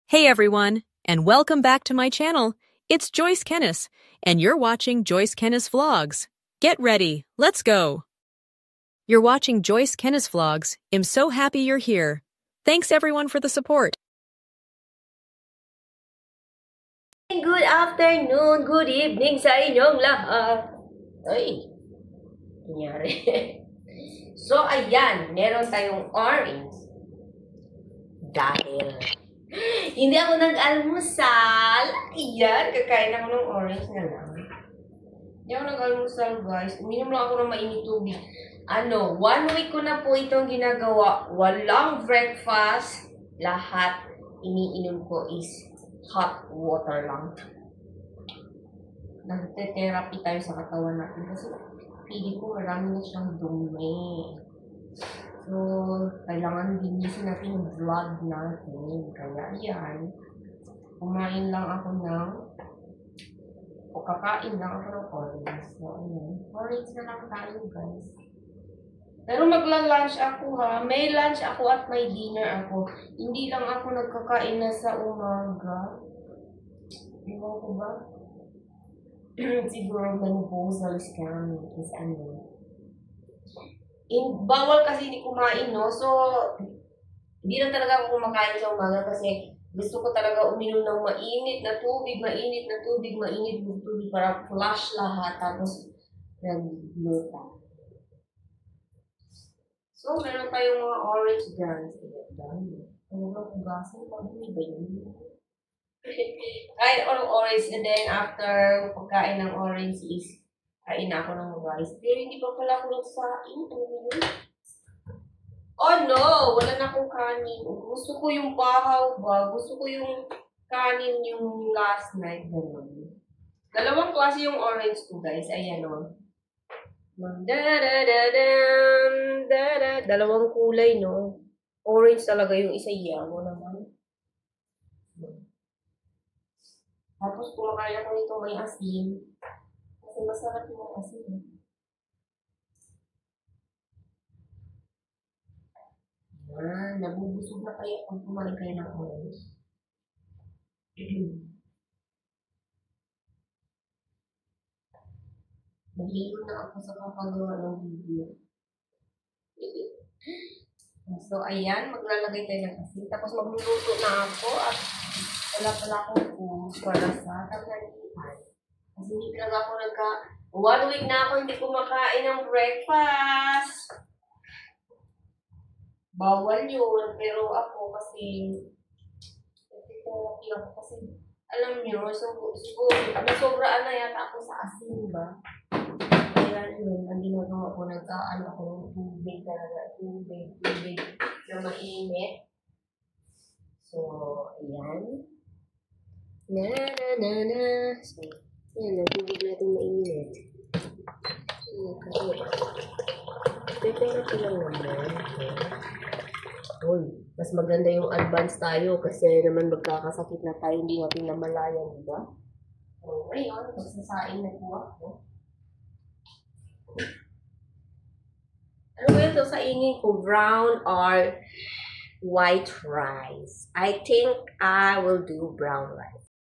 Hey everyone, and welcome back to my channel. It's Joyce Kennis, and you're watching Joyce Kennis Vlogs. Get ready, let's go! You're watching Joyce Kennis Vlogs. I'm so happy you're here. Thanks everyone for the support. Good afternoon, good evening sa inyong lahat. Ay, nangyari. So, ayan, meron tayong orange. Dahil hindi ako nag-almusal. Ayan, kakain ako ng orange na lang. Hindi ako nag-almusal, guys. Uminom lang ako ng mainit tubig. 1 week ko na po itong ginagawa. Walang breakfast. Lahat iniinom ko is hot water lang. Nagte-therapy tayo sa katawan natin kasi pili ko marami na siyang dumi. So, kailangan linisin natin yung blood natin. Kaya yan, kumain lang ako kakain lang ako ng orange. So, ayan. Orange na lang tayo, guys. Pero magla-lunch ako, ha. May lunch ako at may dinner ako. Hindi lang ako nagkakain na sa umaga. Ewan ko ba? Siguro menopausal scam is bawal kasi hindi kumain, no? So, hindi lang talaga ako kumakain sa umaga kasi gusto ko talaga uminom ng mainit na tubig para flush lahat tapos nag-gluta. So, meron tayong mga orange dyan. Ano ba hugasan? Pag-umi ba yun? Kain ako ng orange and then after pagkain ng orange is kain ako ng rice. Pero hindi pa pala ako nagsain. Ano yun? Oh no! Wala na akong kanin. Gusto ko yung bahaw ba? Gusto ko yung kanin yung last night. Ganun. Dalawang klase yung orange ko, guys. Ayan o. Dalawang kulay, no? Orange talaga yung isa. Yellow naman. Tapos kumakain ako nito may asin. Kasi masarap yung asin. Nabubusog na kayo kung kumain kayo ng orange. Nahilo na ako sa kapagawa ng video. So, ayan, maglalagay tayo ng asin. Tapos magluluto na ako at wala pala akong food para sa tanghalian. Kasi hindi talaga ako 1 week na ako hindi kumakain ng breakfast. Bawal yun, pero ako kasi alam nyo, siguro, nasobraan na yata ako sa asin ba? Kaya yun, ang ginagawa ko, nagkaano ako ng tubig talaga, tubig na mainit. So, ayan. So, ayan, ang tubig natin mainit. Pero lang naman. Uy, mas maganda yung advance tayo kasi naman magkakasakit na tayo, hindi natin namalayan, di ba? So, ngayon, magsasain na po ako. Ano ba yung sasainin ko? Brown or white rice? I think I will do brown rice.